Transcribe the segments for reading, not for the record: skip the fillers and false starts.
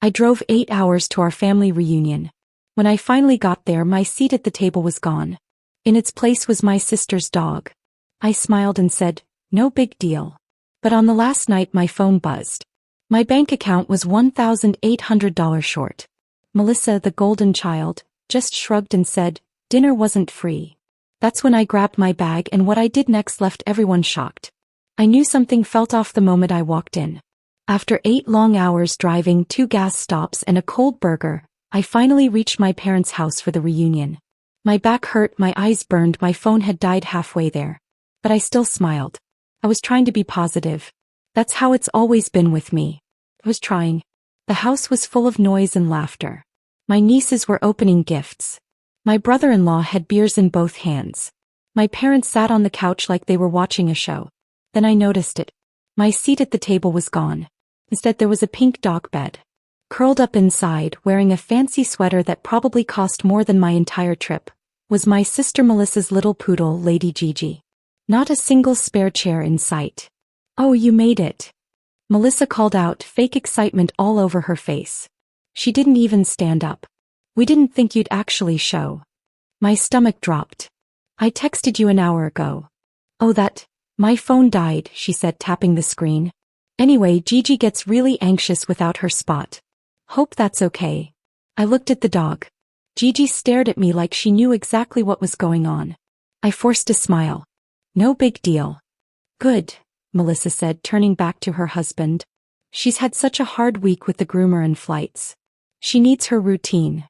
I drove 8 hours to our family reunion. When I finally got there, my seat at the table was gone. In its place was my sister's dog. I smiled and said, "No big deal." But on the last night my phone buzzed. My bank account was $1,800 short. Melissa, the golden child, just shrugged and said, "Dinner wasn't free." That's when I grabbed my bag, and what I did next left everyone shocked. I knew something felt off the moment I walked in. After 8 long hours driving, 2 gas stops and a cold burger, I finally reached my parents' house for the reunion. My back hurt, my eyes burned, my phone had died halfway there. But I still smiled. I was trying to be positive. That's how it's always been with me. I was trying. The house was full of noise and laughter. My nieces were opening gifts. My brother-in-law had beers in both hands. My parents sat on the couch like they were watching a show. Then I noticed it. My seat at the table was gone. Instead, there was a pink dog bed. Curled up inside, wearing a fancy sweater that probably cost more than my entire trip, was my sister Melissa's little poodle, Lady Gigi. Not a single spare chair in sight. "Oh, you made it," Melissa called out, fake excitement all over her face. She didn't even stand up. "We didn't think you'd actually show." My stomach dropped. "I texted you an hour ago." "Oh, that, my phone died," she said, tapping the screen. "Anyway, Gigi gets really anxious without her spot. Hope that's okay." I looked at the dog. Gigi stared at me like she knew exactly what was going on. I forced a smile. "No big deal." "Good," Melissa said, turning back to her husband. "She's had such a hard week with the groomer and flights. She needs her routine."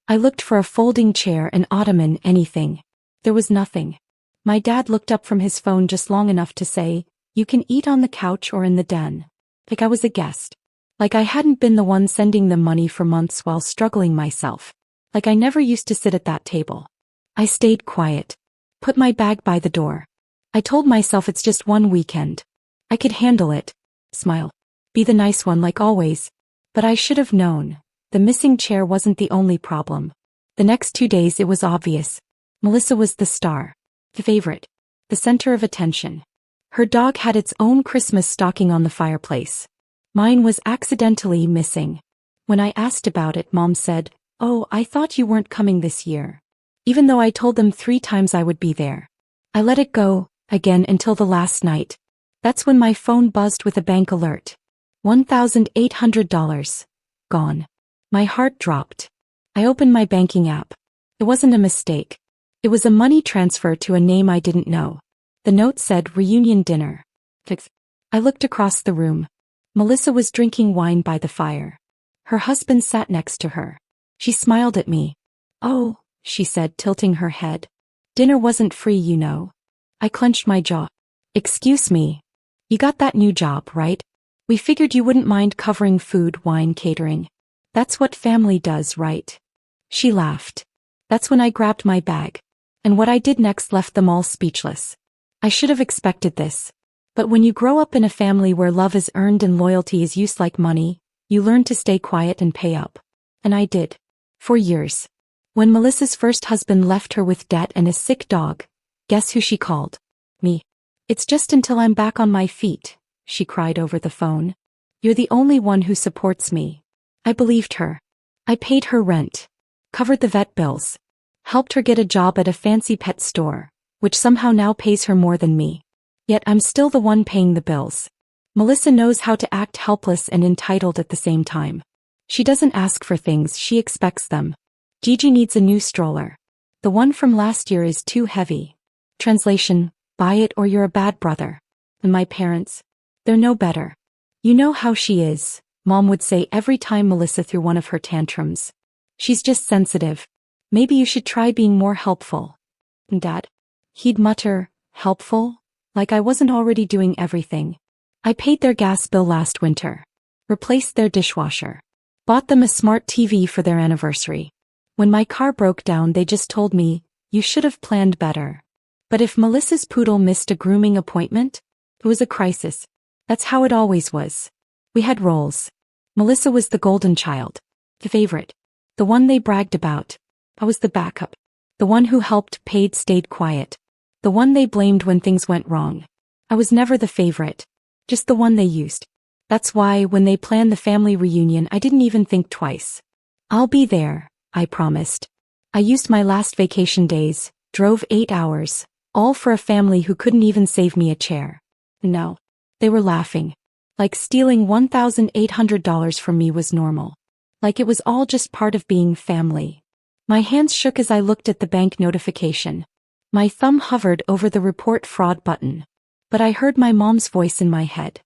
I looked for a folding chair, an ottoman, anything. There was nothing. My dad looked up from his phone just long enough to say, "You can eat on the couch or in the den." Like I was a guest. Like I hadn't been the one sending them money for months while struggling myself. Like I never used to sit at that table. I stayed quiet. Put my bag by the door. I told myself it's just one weekend. I could handle it. Smile. Be the nice one like always. But I should have known. The missing chair wasn't the only problem. The next 2 days it was obvious. Melissa was the star. The favorite. The center of attention. Her dog had its own Christmas stocking on the fireplace. Mine was accidentally missing. When I asked about it, Mom said, "Oh, I thought you weren't coming this year." Even though I told them 3 times I would be there. I let it go, again, until the last night. That's when my phone buzzed with a bank alert. $1,800. Gone. My heart dropped. I opened my banking app. It wasn't a mistake. It was a money transfer to a name I didn't know. The note said reunion dinner. I looked across the room. Melissa was drinking wine by the fire. Her husband sat next to her. She smiled at me. "Oh," she said, tilting her head. "Dinner wasn't free, you know." I clenched my jaw. "Excuse me. You got that new job, right? We figured you wouldn't mind covering food, wine, catering. That's what family does, right?" She laughed. That's when I grabbed my bag. And what I did next left them all speechless. I should have expected this. But when you grow up in a family where love is earned and loyalty is used like money, you learn to stay quiet and pay up. And I did. For years. When Melissa's first husband left her with debt and a sick dog, guess who she called? Me. "It's just until I'm back on my feet," she cried over the phone. "You're the only one who supports me." I believed her. I paid her rent. Covered the vet bills. Helped her get a job at a fancy pet store, which somehow now pays her more than me. Yet I'm still the one paying the bills. Melissa knows how to act helpless and entitled at the same time. She doesn't ask for things, she expects them. Gigi needs a new stroller. The one from last year is too heavy. Translation, buy it or you're a bad brother. And my parents? They're no better. "You know how she is," Mom would say every time Melissa threw one of her tantrums. "She's just sensitive. Maybe you should try being more helpful." And Dad? He'd mutter, "Helpful?" Like I wasn't already doing everything. I paid their gas bill last winter. Replaced their dishwasher. Bought them a smart TV for their anniversary. When my car broke down, they just told me, "You should have planned better." But if Melissa's poodle missed a grooming appointment, it was a crisis. That's how it always was. We had roles. Melissa was the golden child. The favorite. The one they bragged about. I was the backup. The one who helped, paid, stayed quiet. The one they blamed when things went wrong. I was never the favorite. Just the one they used. That's why when they planned the family reunion I didn't even think twice. I'll be there, I promised. I used my last vacation days, drove 8 hours, all for a family who couldn't even save me a chair. No. They were laughing. Like stealing $1,800 from me was normal. Like it was all just part of being family. My hands shook as I looked at the bank notification. My thumb hovered over the report fraud button. But I heard my mom's voice in my head.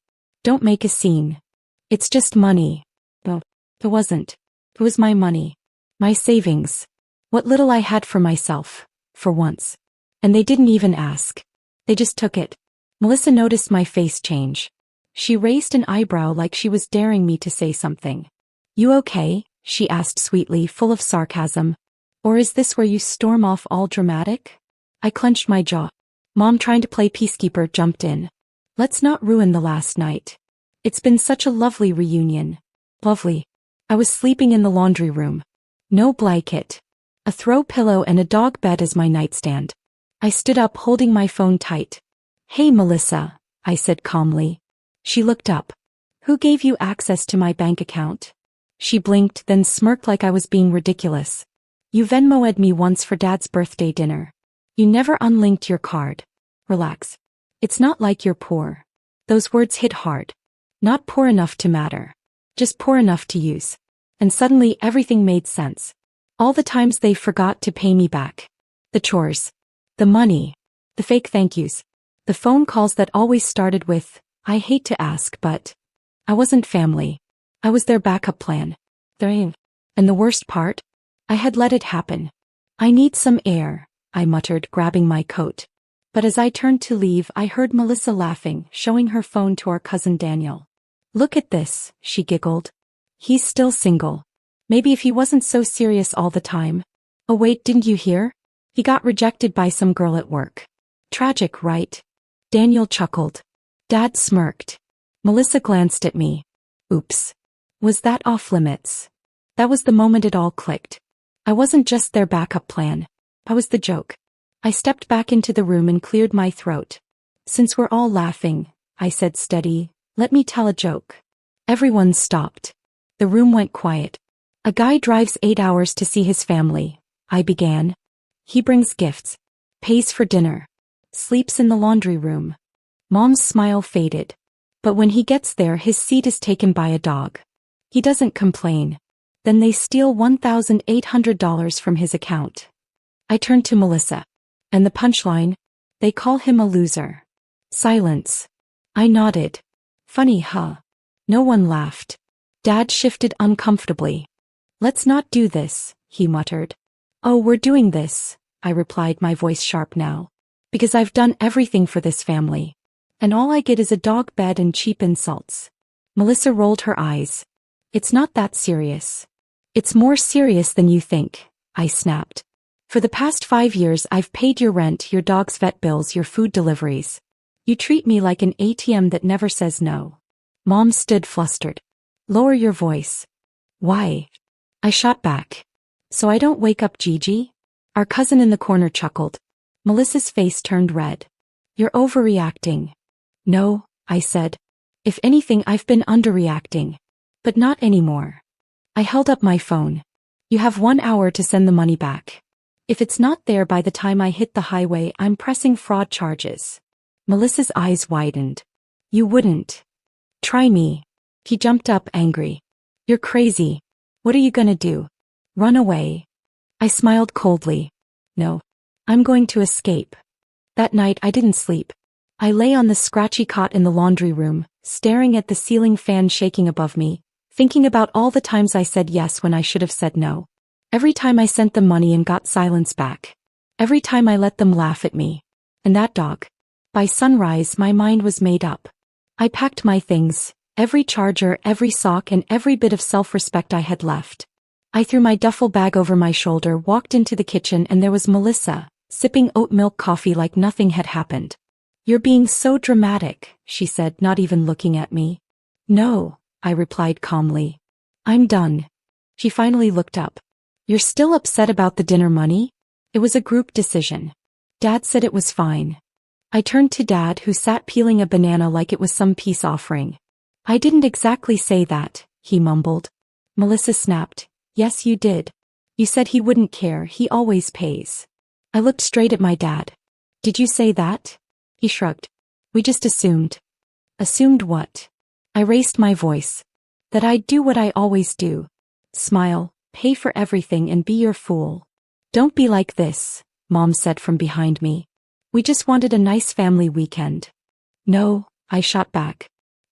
Don't make a scene. It's just money. No, it wasn't. It was my money. My savings. What little I had for myself, for once. And they didn't even ask. They just took it. Melissa noticed my face change. She raised an eyebrow like she was daring me to say something. You okay? She asked sweetly, full of sarcasm. Or is this where you storm off all dramatic? I clenched my jaw. Mom, trying to play peacekeeper, jumped in. Let's not ruin the last night. It's been such a lovely reunion. Lovely. I was sleeping in the laundry room. No blanket. A throw pillow and a dog bed as my nightstand. I stood up holding my phone tight. Hey Melissa, I said calmly. She looked up. Who gave you access to my bank account? She blinked, then smirked like I was being ridiculous. You Venmo'd me once for Dad's birthday dinner. You never unlinked your card. Relax. It's not like you're poor. Those words hit hard. Not poor enough to matter. Just poor enough to use. And suddenly everything made sense. All the times they forgot to pay me back. The chores. The money. The fake thank yous. The phone calls that always started with, I hate to ask, but. I wasn't family. I was their backup plan. And the worst part? I had let it happen. I need some air, I muttered, grabbing my coat. But as I turned to leave, I heard Melissa laughing, showing her phone to our cousin Daniel. Look at this, she giggled. He's still single. Maybe if he wasn't so serious all the time. Oh wait, didn't you hear? He got rejected by some girl at work. Tragic, right? Daniel chuckled. Dad smirked. Melissa glanced at me. Oops. Was that off limits? That was the moment it all clicked. I wasn't just their backup plan. I was the joke. I stepped back into the room and cleared my throat. Since we're all laughing, I said steady, let me tell a joke. Everyone stopped. The room went quiet. A guy drives 8 hours to see his family, I began. He brings gifts. Pays for dinner. Sleeps in the laundry room. Mom's smile faded. But when he gets there, his seat is taken by a dog. He doesn't complain. Then they steal $1,800 from his account. I turned to Melissa. And the punchline? They call him a loser. Silence. I nodded. Funny, huh? No one laughed. Dad shifted uncomfortably. Let's not do this, he muttered. Oh, we're doing this, I replied, my voice sharp now. Because I've done everything for this family. And all I get is a dog bed and cheap insults. Melissa rolled her eyes. It's not that serious. It's more serious than you think, I snapped. For the past 5 years I've paid your rent, your dog's vet bills, your food deliveries. You treat me like an ATM that never says no. Mom stood flustered. Lower your voice. Why? I shot back. So I don't wake up Gigi? Our cousin in the corner chuckled. Melissa's face turned red. You're overreacting. No, I said. If anything, I've been underreacting. But not anymore. I held up my phone. You have 1 hour to send the money back. If it's not there by the time I hit the highway, I'm pressing fraud charges. Melissa's eyes widened. You wouldn't. Try me. He jumped up angry. You're crazy. What are you gonna do? Run away? I smiled coldly. No. I'm going to escape. That night I didn't sleep. I lay on the scratchy cot in the laundry room, staring at the ceiling fan shaking above me, thinking about all the times I said yes when I should have said no. Every time I sent them money and got silence back. Every time I let them laugh at me. And that dog. By sunrise my mind was made up. I packed my things, every charger, every sock, and every bit of self-respect I had left. I threw my duffel bag over my shoulder, walked into the kitchen, and there was Melissa, sipping oat milk coffee like nothing had happened. You're being so dramatic, she said, not even looking at me. No, I replied calmly. I'm done. She finally looked up. You're still upset about the dinner money? It was a group decision. Dad said it was fine. I turned to Dad, who sat peeling a banana like it was some peace offering. I didn't exactly say that, he mumbled. Melissa snapped. Yes, you did. You said he wouldn't care, he always pays. I looked straight at my dad. Did you say that? He shrugged. We just assumed. Assumed what? I raised my voice. That I'd do what I always do. Smile, pay for everything and be your fool. Don't be like this, Mom said from behind me. We just wanted a nice family weekend. No, I shot back.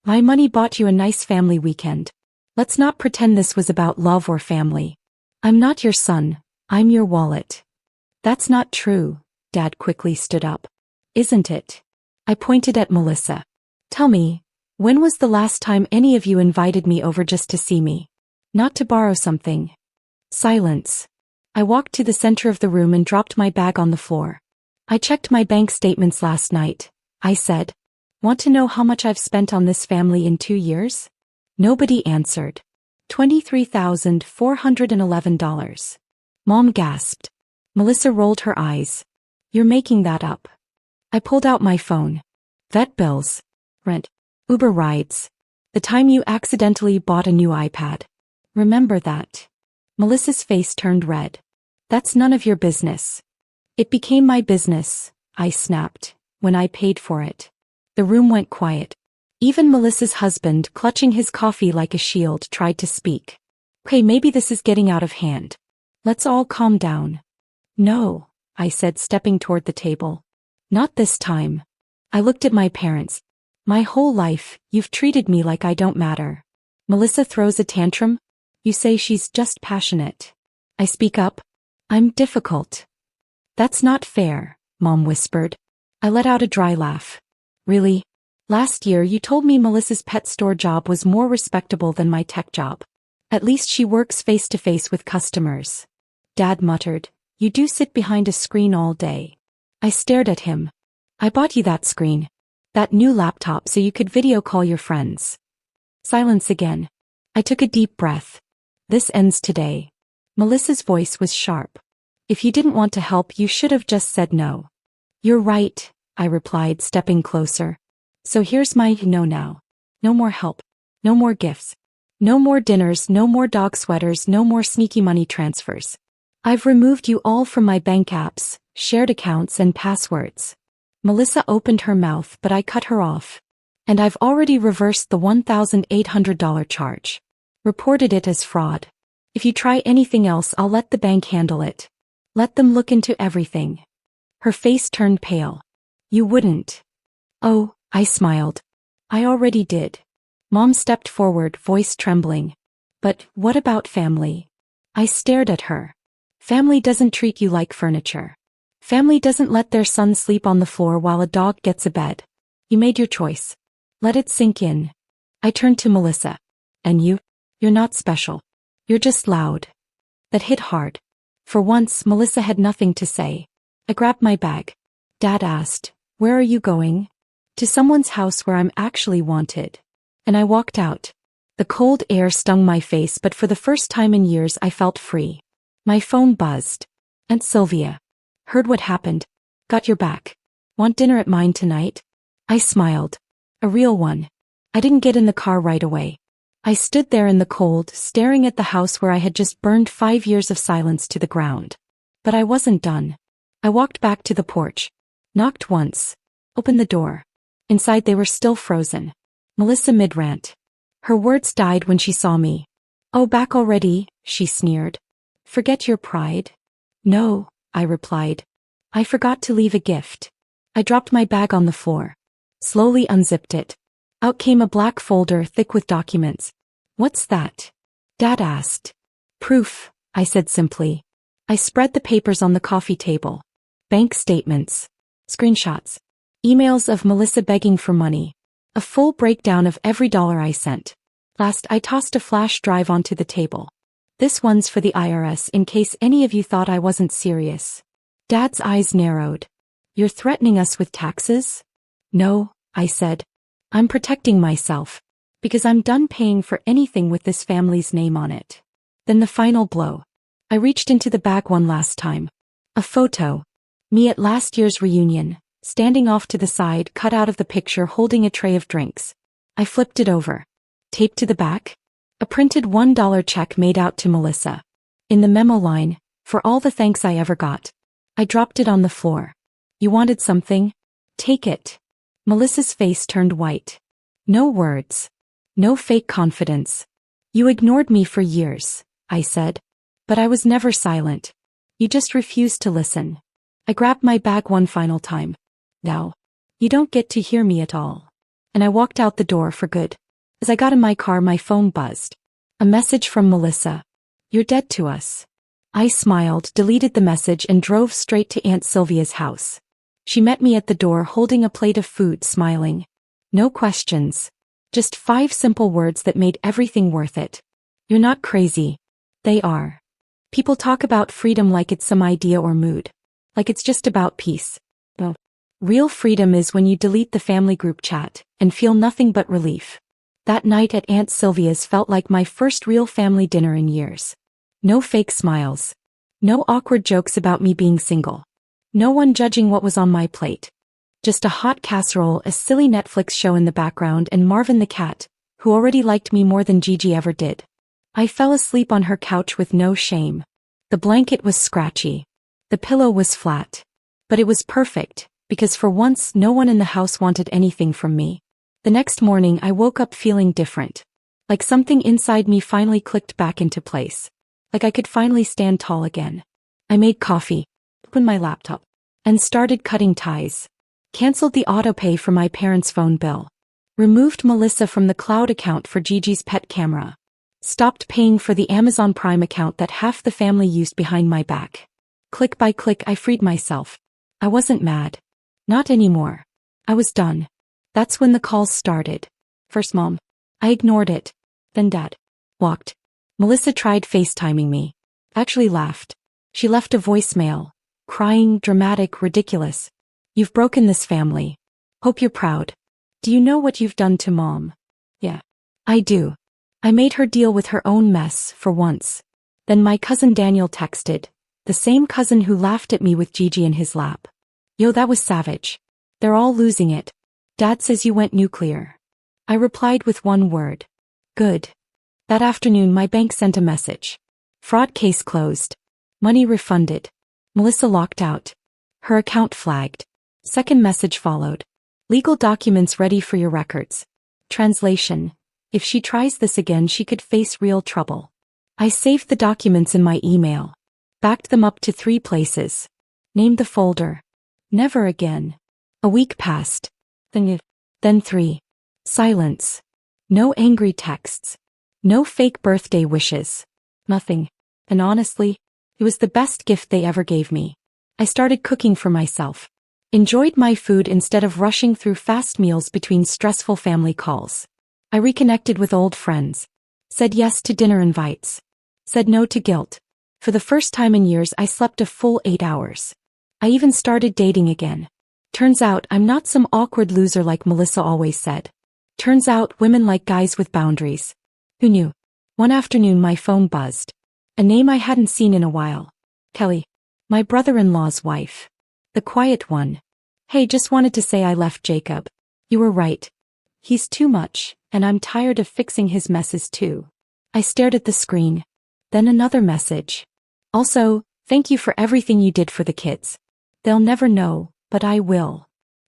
My money bought you a nice family weekend. Let's not pretend this was about love or family. I'm not your son, I'm your wallet. That's not true, Dad quickly stood up. Isn't it? I pointed at Melissa. Tell me, when was the last time any of you invited me over just to see me? Not to borrow something. Silence. I walked to the center of the room and dropped my bag on the floor. I checked my bank statements last night, I said. Want to know how much I've spent on this family in 2 years? Nobody answered. $23,411. Mom gasped. Melissa rolled her eyes. You're making that up. I pulled out my phone. Vet bills. Rent. Uber rides. The time you accidentally bought a new iPad. Remember that. Melissa's face turned red. That's none of your business. It became my business, I snapped, when I paid for it. The room went quiet. Even Melissa's husband, clutching his coffee like a shield, tried to speak. Okay, maybe this is getting out of hand. Let's all calm down. No, I said, stepping toward the table. Not this time. I looked at my parents. My whole life, you've treated me like I don't matter. Melissa throws a tantrum. You say she's just passionate. I speak up. I'm difficult. That's not fair, Mom whispered. I let out a dry laugh. Really? Last year you told me Melissa's pet store job was more respectable than my tech job. At least she works face to face with customers. Dad muttered. You do sit behind a screen all day. I stared at him. I bought you that screen. That new laptop so you could video call your friends. Silence again. I took a deep breath. This ends today. Melissa's voice was sharp. If you didn't want to help, you should have just said no. You're right, I replied, stepping closer. So here's my no now. No more help. No more gifts. No more dinners, no more dog sweaters, no more sneaky money transfers. I've removed you all from my bank apps, shared accounts and passwords. Melissa opened her mouth, but I cut her off. And I've already reversed the $1,800 charge. Reported it as fraud. If you try anything else, I'll let the bank handle it. Let them look into everything. Her face turned pale. You wouldn't. Oh, I smiled. I already did. Mom stepped forward, voice trembling. But what about family? I stared at her. Family doesn't treat you like furniture. Family doesn't let their son sleep on the floor while a dog gets a bed. You made your choice. Let it sink in. I turned to Melissa. And you? You're not special. You're just loud. That hit hard. For once, Melissa had nothing to say. I grabbed my bag. Dad asked, where are you going? To someone's house where I'm actually wanted. And I walked out. The cold air stung my face, but for the first time in years I felt free. My phone buzzed. Aunt Sylvia. Heard what happened. Got your back. Want dinner at mine tonight? I smiled. A real one. I didn't get in the car right away. I stood there in the cold, staring at the house where I had just burned 5 years of silence to the ground. But I wasn't done. I walked back to the porch. Knocked once. Opened the door. Inside they were still frozen. Melissa mid-rant. Her words died when she saw me. Oh, back already, she sneered. Forget your pride. No, I replied. I forgot to leave a gift. I dropped my bag on the floor. Slowly unzipped it. Out came a black folder thick with documents. What's that? Dad asked. Proof, I said simply. I spread the papers on the coffee table. Bank statements. Screenshots. Emails of Melissa begging for money. A full breakdown of every dollar I sent. Last, I tossed a flash drive onto the table. This one's for the IRS in case any of you thought I wasn't serious. Dad's eyes narrowed. You're threatening us with taxes? No, I said. I'm protecting myself. Because I'm done paying for anything with this family's name on it. Then the final blow. I reached into the bag one last time. A photo. Me at last year's reunion, standing off to the side, cut out of the picture holding a tray of drinks. I flipped it over. Taped to the back? A printed $1 check made out to Melissa. In the memo line, "For all the thanks I ever got." I dropped it on the floor. "You wanted something? Take it." Melissa's face turned white. No words. No fake confidence. "You ignored me for years," I said. "But I was never silent. You just refused to listen." I grabbed my bag one final time. "Now, you don't get to hear me at all." And I walked out the door for good. As I got in my car, my phone buzzed. A message from Melissa. "You're dead to us." I smiled, deleted the message, and drove straight to Aunt Sylvia's house. She met me at the door holding a plate of food, smiling. No questions. Just 5 simple words that made everything worth it. "You're not crazy." They are. People talk about freedom like it's some idea or mood. Like it's just about peace. No. Real freedom is when you delete the family group chat and feel nothing but relief. That night at Aunt Sylvia's felt like my first real family dinner in years. No fake smiles. No awkward jokes about me being single. No one judging what was on my plate. Just a hot casserole, a silly Netflix show in the background, and Marvin the cat, who already liked me more than Gigi ever did. I fell asleep on her couch with no shame. The blanket was scratchy. The pillow was flat. But it was perfect, because for once no one in the house wanted anything from me. The next morning I woke up feeling different. Like something inside me finally clicked back into place. Like I could finally stand tall again. I made coffee, opened my laptop, and started cutting ties. Canceled the autopay for my parents' phone bill. Removed Melissa from the cloud account for Gigi's pet camera. Stopped paying for the Amazon Prime account that half the family used behind my back. Click by click I freed myself. I wasn't mad. Not anymore. I was done. That's when the calls started. First Mom. I ignored it. Then Dad. Walked. Melissa tried FaceTiming me. Actually laughed. She left a voicemail. Crying, dramatic, ridiculous. "You've broken this family. Hope you're proud. Do you know what you've done to Mom?" "Yeah. I do." I made her deal with her own mess, for once. Then my cousin Daniel texted. The same cousin who laughed at me with Gigi in his lap. "Yo, that was savage. They're all losing it. Dad says you went nuclear." I replied with one word. "Good." That afternoon my bank sent a message. Fraud case closed. Money refunded. Melissa locked out. Her account flagged. Second message followed. Legal documents ready for your records. Translation. If she tries this again, she could face real trouble. I saved the documents in my email. Backed them up to 3 places. Named the folder. Never again. A week passed. Then 3. Silence. No angry texts. No fake birthday wishes. Nothing. And honestly, it was the best gift they ever gave me. I started cooking for myself. Enjoyed my food instead of rushing through fast meals between stressful family calls. I reconnected with old friends. Said yes to dinner invites. Said no to guilt. For the first time in years I slept a full 8 hours. I even started dating again. Turns out I'm not some awkward loser like Melissa always said. Turns out women like guys with boundaries. Who knew? One afternoon my phone buzzed. A name I hadn't seen in a while. Kelly. My brother-in-law's wife. The quiet one. "Hey, just wanted to say I left Jacob. You were right. He's too much, and I'm tired of fixing his messes too." I stared at the screen. Then another message. "Also, thank you for everything you did for the kids. They'll never know, but I will."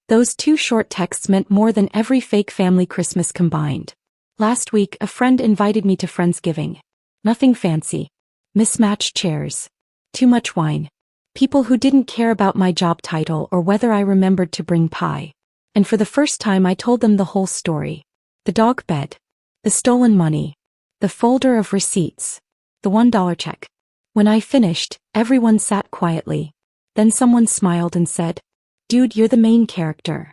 Those 2 short texts meant more than every fake family Christmas combined. Last week, a friend invited me to Friendsgiving. Nothing fancy. Mismatched chairs. Too much wine. People who didn't care about my job title or whether I remembered to bring pie. And for the first time I told them the whole story. The dog bed. The stolen money. The folder of receipts. The $1 check. When I finished, everyone sat quietly. Then someone smiled and said, "Dude, you're the main character."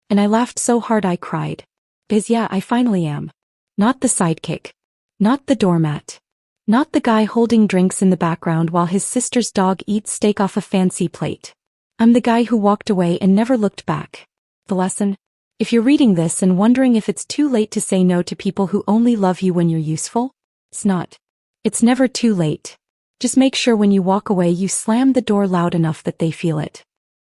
And I laughed so hard I cried. Because yeah, I finally am. Not the sidekick. Not the doormat. Not the guy holding drinks in the background while his sister's dog eats steak off a fancy plate. I'm the guy who walked away and never looked back. The lesson? If you're reading this and wondering if it's too late to say no to people who only love you when you're useful, it's not. It's never too late. Just make sure when you walk away you slam the door loud enough that they feel it.